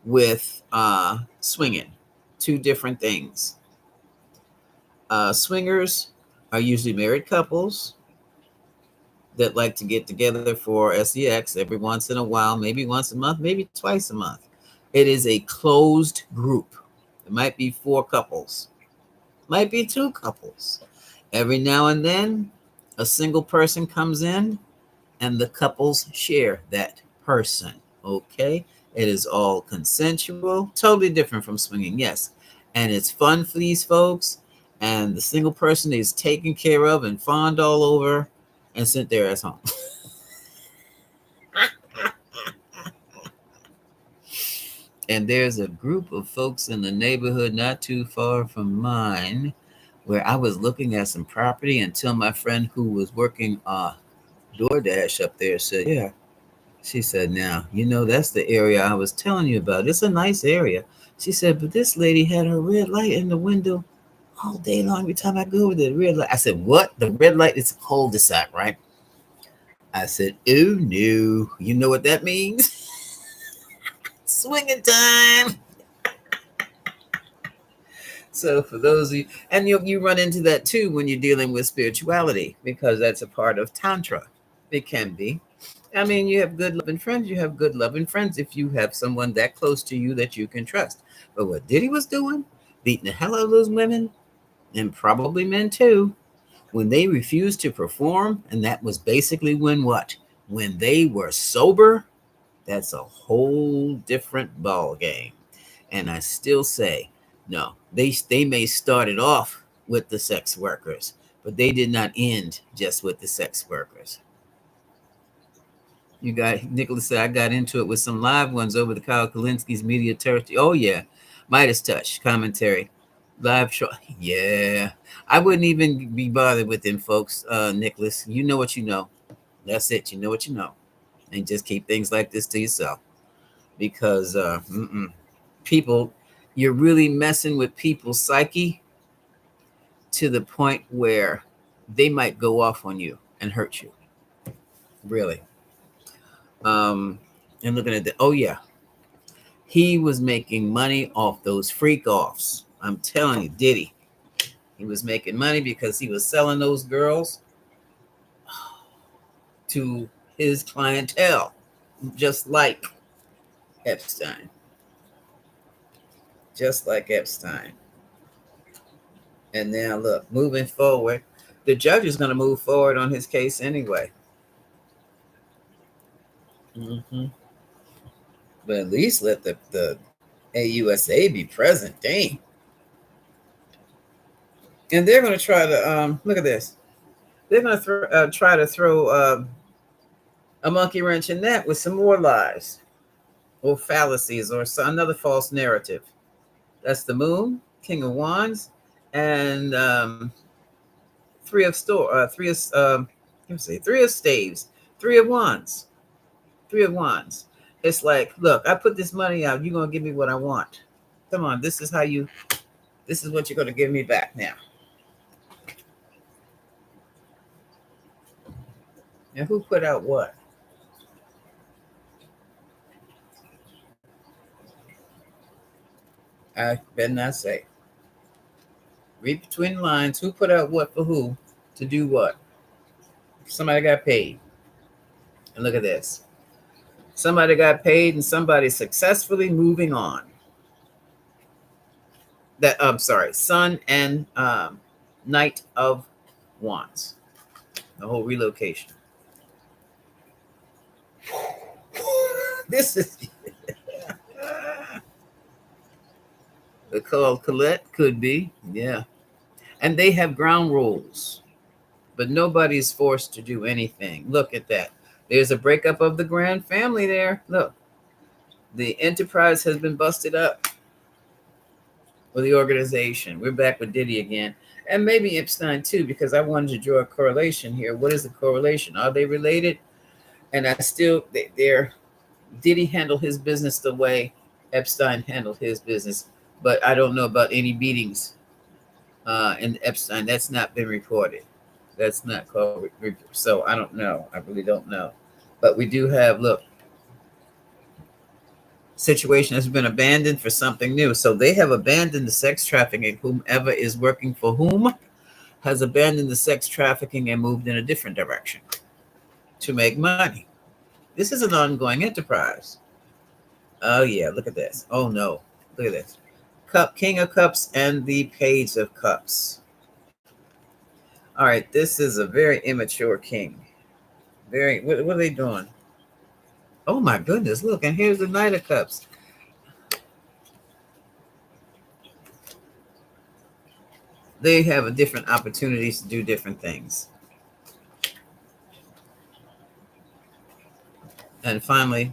with swinging. Two different things. Swingers are usually married couples that like to get together for sex every once in a while, maybe once a month, maybe twice a month. It is a closed group. It might be 4 couples, might be 2 couples. Every now and then, a single person comes in and the couples share that person. Okay? It is all consensual, totally different from swinging, yes. And it's fun for these folks. And the single person is taken care of and fawned all over and sent their ass home. And there's a group of folks in the neighborhood not too far from mine where I was looking at some property until my friend who was working DoorDash up there said, yeah. She said, now, that's the area I was telling you about. It's a nice area. She said, but this lady had her red light in the window all day long. Every time I go over the red light, I said, what? The red light is a cul-de-sac, right? I said, oh, no. You know what that means? Swinging time. So for those of you, and you run into that too when you're dealing with spirituality, because that's a part of Tantra. It can be. I mean, you have good loving friends. You have good loving friends if you have someone that close to you that you can trust. But what Diddy was doing, beating the hell out of those women, and probably men too, when they refused to perform, and that was basically when what? When they were sober, that's a whole different ball game. And I still say, no, they may start it off with the sex workers, but they did not end just with the sex workers. You got Nicholas said I got into it with some live ones over the Kyle Kalinski's media territory. Oh yeah, Midas touch commentary, live show. Yeah, I wouldn't even be bothered with them folks. Nicholas, you know what you know. That's it. You know what you know, and just keep things like this to yourself because people, you're really messing with people's psyche to the point where they might go off on you and hurt you. Really. And looking at the, oh yeah, he was making money off those freak offs. I'm telling you, Diddy. He was making money because he was selling those girls to his clientele, just like Epstein. Just like Epstein. And now look, moving forward, the judge is going to move forward on his case anyway. But at least let the AUSA be present. Dang. And they're going to try to look at this. They're going to try to throw a monkey wrench in that with some more lies or fallacies or another false narrative. That's the moon, King of Wands, and three of staves, 3 of wands. 3 of wands. It's like, look, I put this money out. You're going to give me what I want. Come on. This is what you're going to give me back now. And who put out what? I better not say. Read between the lines. Who put out what for who to do what? Somebody got paid. And look at this. Somebody got paid and somebody's successfully moving on. That I'm sorry, Sun and Knight of Wands. The whole relocation. This is the call Colette could be, yeah. And they have ground rules, but nobody's forced to do anything. Look at that. There's a breakup of the grand family there. Look, The enterprise has been busted up, or the organization. We're back with Diddy again. And maybe Epstein too, because I wanted to draw a correlation here. What is the correlation? Are they related? And I still, they're, Diddy handled his business the way Epstein handled his business. But I don't know about any beatings in Epstein. That's not been reported. That's not called. So I don't know. I really don't know. But we do have, look, situation has been abandoned for something new. So they have abandoned the sex trafficking. Whomever is working for whom has abandoned the sex trafficking and moved in a different direction to make money. This is an ongoing enterprise. Oh yeah, look at this. Oh no, look at this. King of Cups and the Page of Cups. All right, this is a very immature king. Very, what are they doing? Oh my goodness, look, and here's the Knight of Cups. They have a different opportunities to do different things. And finally,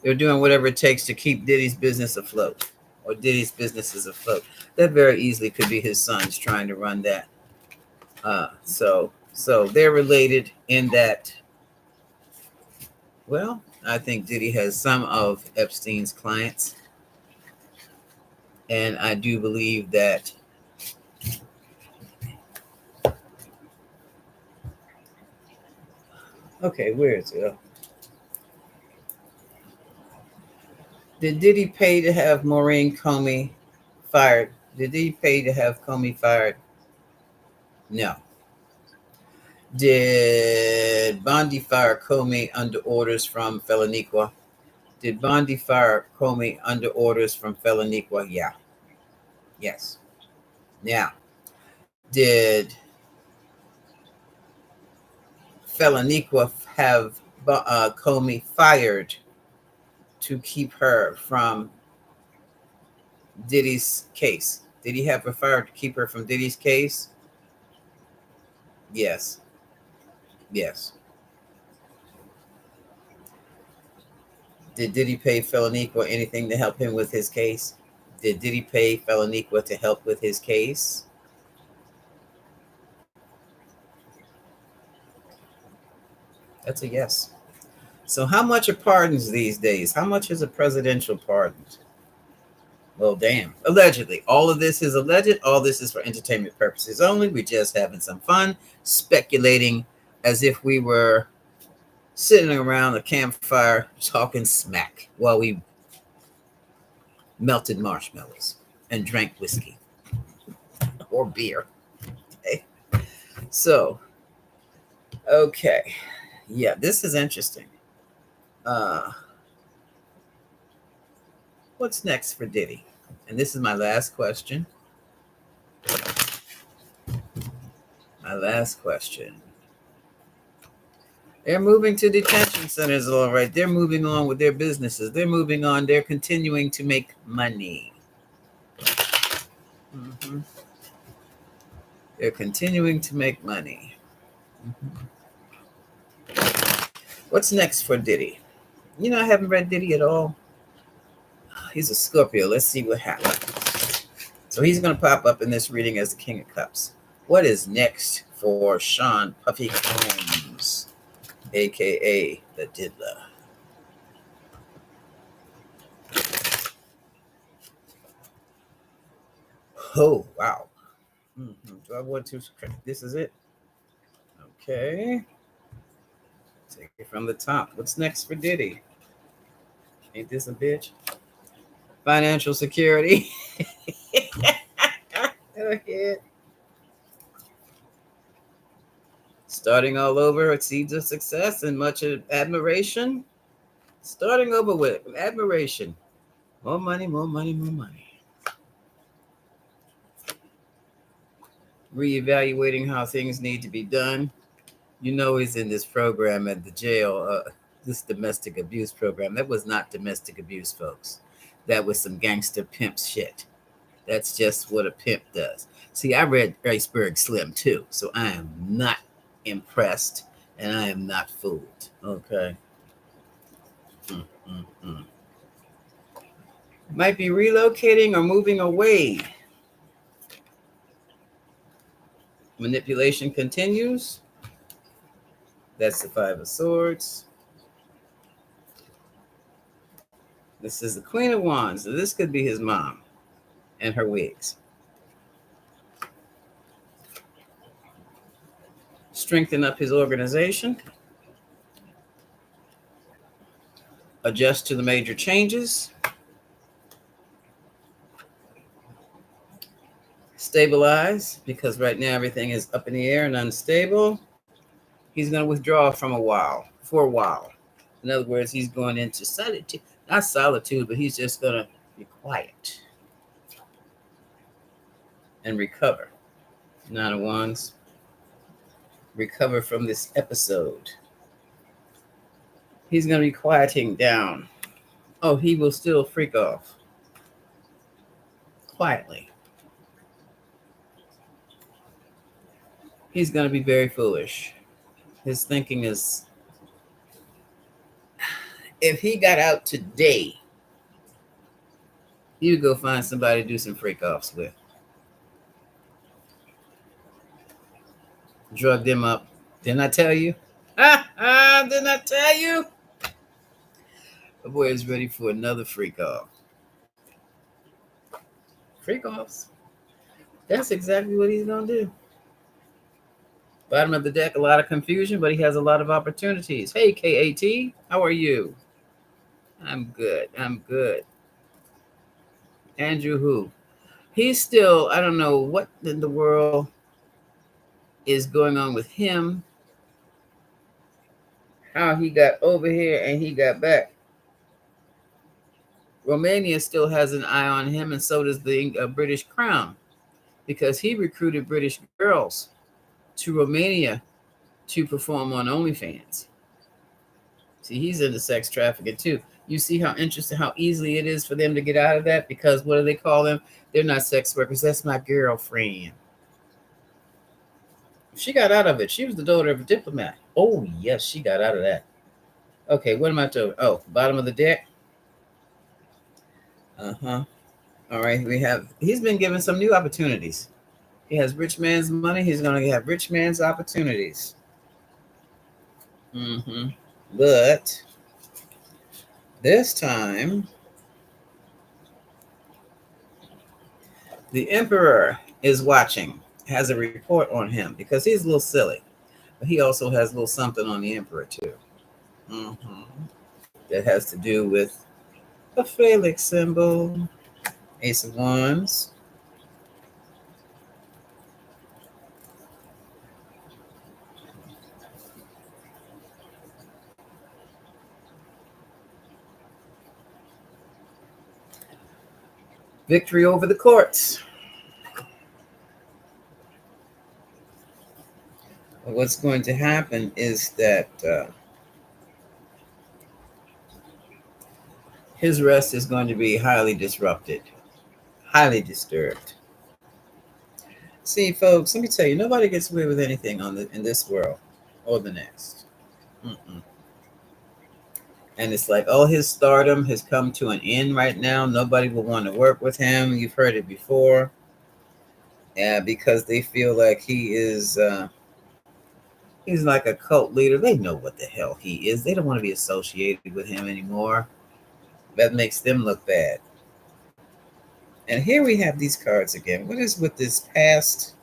they're doing whatever it takes to keep Diddy's business afloat, or Diddy's business is afloat. That very easily could be his sons trying to run that. So they're related in that. Well, I think Diddy has some of Epstein's clients, and I do believe that. Okay, where is it? Did Diddy pay to have Maureen Comey fired? Did Diddy pay to have Comey fired? No. Did Bondi fire Comey under orders from Feloniqua? Did Bondi fire Comey under orders from Feloniqua? Yeah. Yes. Now, did Feloniqua have Comey fired to keep her from Diddy's case? Did he have her fired to keep her from Diddy's case? Yes. Yes. Did Diddy pay Feloniqua anything to help him with his case? Did Diddy pay Feloniqua to help with his case? That's a yes. So how much are pardons these days? How much is a presidential pardon? Well, damn. Allegedly. All of this is alleged. All this is for entertainment purposes only. We're just having some fun, speculating as if we were sitting around a campfire talking smack while we melted marshmallows and drank whiskey or beer. Okay. So, okay. Yeah, this is interesting. What's next for Diddy? And this is my last question. My last question. They're moving to detention centers, all right. They're moving on with their businesses. They're moving on. They're continuing to make money. Mm-hmm. They're continuing to make money. Mm-hmm. What's next for Diddy? You know, I haven't read Diddy at all. He's a Scorpio. Let's see what happens. So he's going to pop up in this reading as the King of Cups. What is next for Sean Puffy Combs, a.k.a. the Diddler? Oh, wow. Mm-hmm. Do I want to? This is it. Okay. Take it from the top. What's next for Diddy? Ain't this a bitch? Financial security. Go ahead. Starting all over, seeds of success and much admiration. Starting over with admiration. More money, more money, more money. Reevaluating how things need to be done. You know, he's in this program at the jail, this domestic abuse program. That was not domestic abuse, folks. That was some gangster pimp shit. That's just what a pimp does. See, I read Iceberg Slim too, so I am not impressed and I am not fooled. Okay. Mm-mm-mm. Might be relocating or moving away. Manipulation continues. That's the Five of Swords. This is the Queen of Wands. So this could be his mom and her wigs. Strengthen up his organization. Adjust to the major changes. Stabilize, because right now everything is up in the air and unstable. He's going to withdraw for a while. In other words, he's going into solitude. Not solitude, but he's just going to be quiet and recover. Nine of Wands. Recover from this episode. He's going to be quieting down. Oh, he will still freak off. Quietly. He's going to be very foolish. His thinking is, if he got out today, he would go find somebody to do some freak offs with. Drug them up. Didn't I tell you? Didn't I tell you? The boy is ready for another freak off. Freak offs. That's exactly what he's going to do. Bottom of the deck, a lot of confusion, but he has a lot of opportunities. Hey, KAT, how are you? I'm good. Andrew who? He's still, I don't know what in the world is going on with him. How he got over here and he got back. Romania still has an eye on him, and so does the British Crown, because he recruited British girls to Romania to perform on OnlyFans. See, he's into sex trafficking too. You see how interesting, how easily it is for them to get out of that, because what do they call them? They're not sex workers. That's my girlfriend. She got out of it. She was the daughter of a diplomat. Oh, yes, she got out of that. Okay, what am I doing? Oh, bottom of the deck. Uh-huh. All right, he's been given some new opportunities. He has rich man's money. He's going to have rich man's opportunities. But this time, the Emperor is watching, has a report on him, because he's a little silly. But he also has a little something on the Emperor, too. That has to do with a phallic symbol. Ace of Wands. Victory over the courts. What's going to happen is that his rest is going to be highly disrupted, highly disturbed. See, folks, let me tell you, nobody gets away with anything in this world or the next. And it's like all his stardom has come to an end right now. Nobody will want to work with him. You've heard it before. Yeah, because they feel like he's like a cult leader. They know what the hell he is. They don't want to be associated with him anymore. That makes them look bad. And here we have these cards again. What is with this past?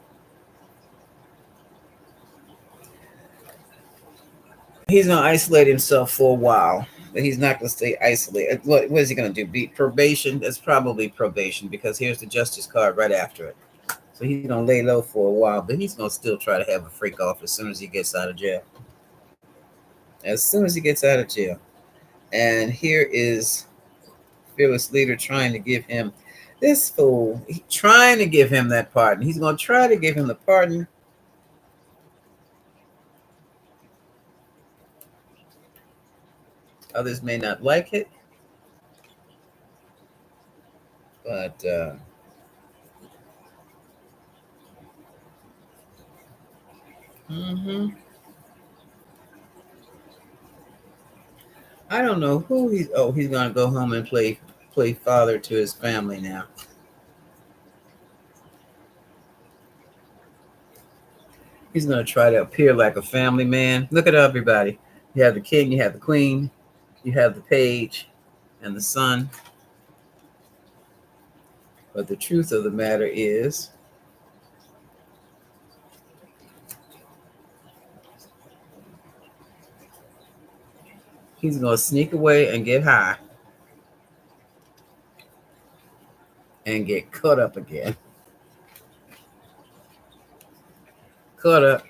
He's going to isolate himself for a while, but he's not going to stay isolated. What is he going to do? Beat probation? That's probably probation, because here's the justice card right after it. So he's going to lay low for a while, but he's going to still try to have a freak off as soon as he gets out of jail. As soon as he gets out of jail. And here is fearless leader trying to give him this fool, trying to give him that pardon. He's going to try to give him the pardon. Others may not like it, but I don't know who he's. Oh, he's going to go home and play play father to his family now. He's going to try to appear like a family man. Look at everybody. You have the king, you have the queen, you have the page, and the son. But the truth of the matter is, he's going to sneak away and get high and get caught up again. Caught up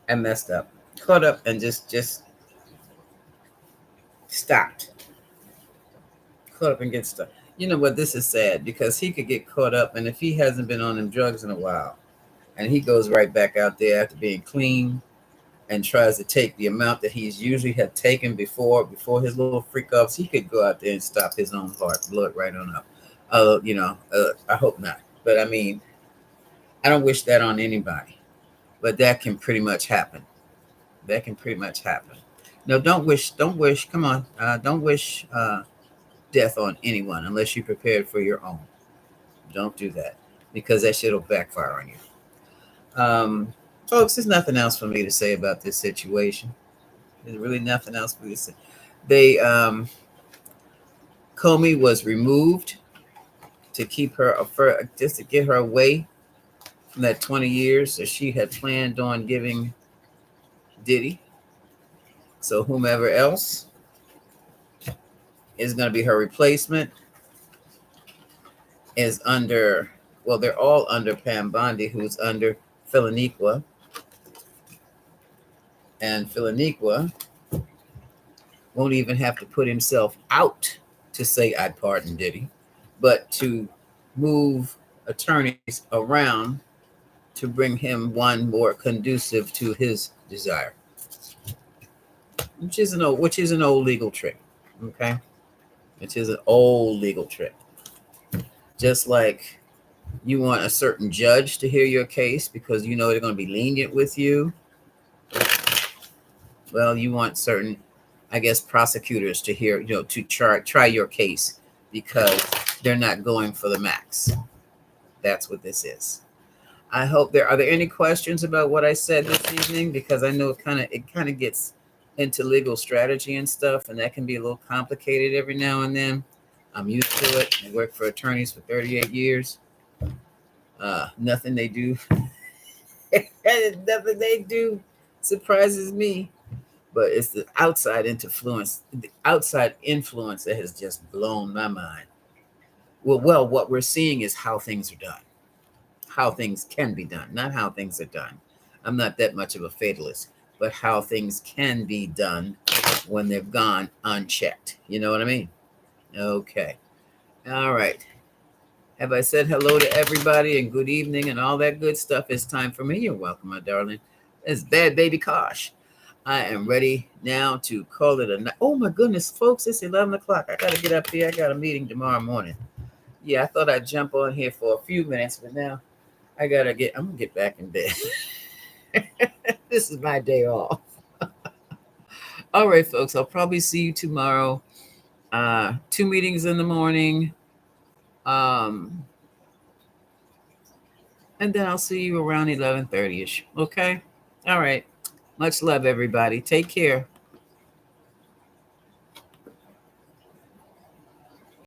and messed up. Caught up and just stopped. Caught up and get stuck. You know what? This is sad because he could get caught up, and if he hasn't been on them drugs in a while, and he goes right back out there after being clean and tries to take the amount that he's usually had taken before his little freak offs, he could go out there and stop his own heart, blow it right on up. I hope not. But I mean, I don't wish that on anybody. But that can pretty much happen. That can pretty much happen. No, don't wish. Come on, don't wish death on anyone unless you're prepared for your own. Don't do that because that shit will backfire on you. Folks, there's nothing else for me to say about this situation. There's really nothing else for me to say. Comey was removed to keep her, just to get her away from that 20 years that she had planned on giving Diddy. So whomever else is going to be her replacement is under, well, they're all under Pam Bondi, who's under Filaniqua. And Filaniqua won't even have to put himself out to say, "I pardon Diddy," but to move attorneys around to bring him one more conducive to his desire, which is an old legal trick. Okay, which is an old legal trick. Just like you want a certain judge to hear your case because you know they're going to be lenient with you. Well, you want certain, I guess, prosecutors to hear, to try your case because they're not going for the max. That's what this is. I hope are there any questions about what I said this evening? Because I know it kind of gets into legal strategy and stuff, and that can be a little complicated every now and then. I'm used to it. I worked for attorneys for 38 years. Nothing they do, nothing they do surprises me. But it's the outside influence that has just blown my mind. Well, what we're seeing is how things are done, how things can be done, not how things are done. I'm not that much of a fatalist, but how things can be done when they've gone unchecked. You know what I mean? Okay. All right. Have I said hello to everybody and good evening and all that good stuff? It's time for me. You're welcome, my darling. It's Bad Baby Kosh. I am ready now to call it a night. Oh my goodness, folks, it's 11 o'clock. I got to get up here. I got a meeting tomorrow morning. Yeah, I thought I'd jump on here for a few minutes, but now I'm going to get back in bed. This is my day off. All right, folks, I'll probably see you tomorrow. 2 meetings in the morning. And then I'll see you around 11:30ish. Okay. All right. Much love, everybody. Take care.